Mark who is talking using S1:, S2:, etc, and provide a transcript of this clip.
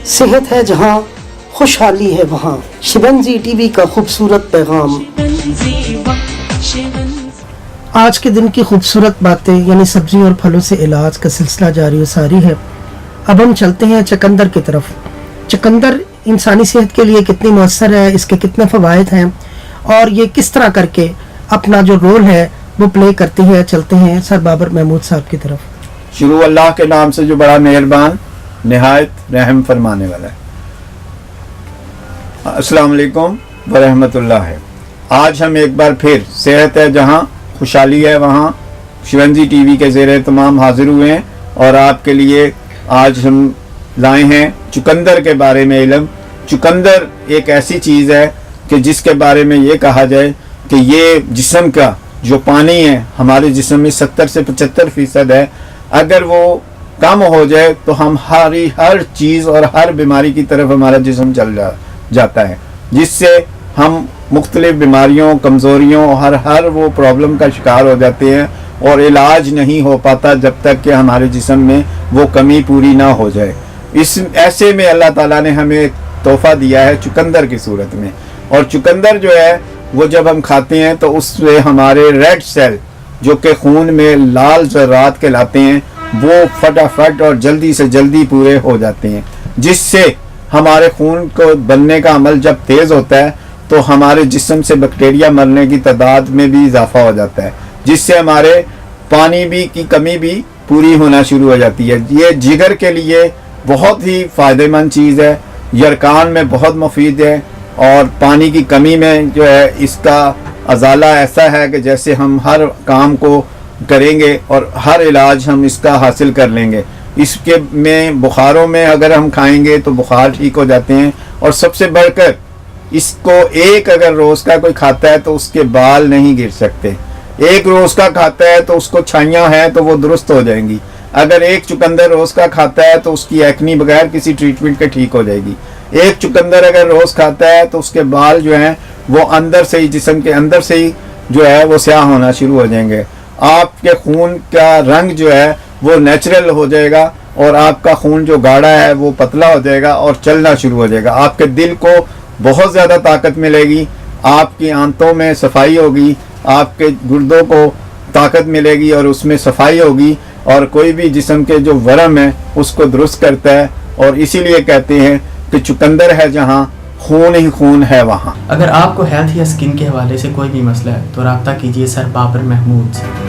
S1: सेहत है जहाँ, खुशहाली है वहाँ। शिवंजी टीवी का खूबसूरत पैगाम। आज के दिन की खूबसूरत बातें यानी सब्जी और फलों से इलाज का सिलसिला जारी सारी है। अब हम चलते हैं चुकंदर की तरफ। चुकंदर इंसानी सेहत के लिए कितनी मौसर है, इसके कितने फ़वाइद हैं और ये किस तरह करके अपना जो रोल है वो प्ले करती है। चलते हैं सर बाबर महमूद साहब की तरफ।
S2: शुरू अल्लाह के नाम से जो बड़ा मेहरबान निहायत रहम फरमाने वाला है। अस्सलाम वालेकुम व रहमतुल्लाह है। आज हम एक बार फिर सेहत है जहाँ, खुशहाली है वहाँ शिवंजी टीवी के ज़ेरे तमाम हाजिर हुए हैं और आपके लिए आज हम लाए हैं चुकंदर के बारे में इल्म। चुकंदर एक ऐसी चीज़ है कि जिसके बारे में ये कहा जाए कि ये जिस्म का जो पानी है हमारे जिस्म में 70 से 75% है। अगर वो कम हो जाए तो हम हर चीज़ और हर बीमारी की तरफ हमारा जिस्म चल जाता है, जिससे हम मुख्तलिफ बीमारियों, कमज़ोरियों, हर वो प्रॉब्लम का शिकार हो जाते हैं और इलाज नहीं हो पाता जब तक कि हमारे जिस्म में वो कमी पूरी ना हो जाए। इस ऐसे में अल्लाह ताला ने हमें एक तोहफ़ा दिया है चुकंदर की सूरत में। और चुकंदर जो है वो जब हम खाते हैं तो उससे हमारे रेड सेल जो कि खून में लाल ज़र्रात कहलाते हैं वो फटाफट और जल्दी से जल्दी पूरे हो जाते हैं, जिससे हमारे खून को बनने का अमल जब तेज़ होता है तो हमारे जिस्म से बैक्टीरिया मरने की तादाद में भी इजाफा हो जाता है, जिससे हमारे पानी की कमी भी पूरी होना शुरू हो जाती है। ये जिगर के लिए बहुत ही फ़ायदेमंद चीज़ है, यरकान में बहुत मुफीद है और पानी की कमी में जो है इसका अजाला ऐसा है कि जैसे हम हर काम को करेंगे और हर इलाज हम इसका हासिल कर लेंगे। इसके में बुखारों में अगर हम खाएंगे तो बुखार ठीक हो जाते हैं और सबसे बढ़कर इसको एक अगर रोज़ का कोई खाता है तो उसके बाल नहीं गिर सकते। एक रोज़ का खाता है तो उसको छाइयाँ हैं तो वो दुरुस्त हो जाएंगी। अगर एक चुकंदर रोज़ का खाता है तो उसकी एक्नी बगैर किसी ट्रीटमेंट के ठीक हो जाएगी। एक चुकंदर अगर रोज़ खाता है तो उसके बाल जो हैं वो अंदर से ही, जिस्म के अंदर से ही जो है वो स्याह होना शुरू हो जाएंगे। आपके खून का रंग जो है वो नेचुरल हो जाएगा और आपका खून जो गाढ़ा है वो पतला हो जाएगा और चलना शुरू हो जाएगा। आपके दिल को बहुत ज़्यादा ताकत मिलेगी, आपकी आंतों में सफाई होगी, आपके गुर्दों को ताकत मिलेगी और उसमें सफाई होगी और कोई भी जिस्म के जो वरम है उसको दुरुस्त करता है। और इसीलिए कहते हैं कि चुकंदर है जहाँ, खून ही खून है वहाँ।
S3: अगर आपको हेल्थ या स्किन के हवाले से कोई भी मसला है तो रब्ता कीजिए सर बाबर महमूद से।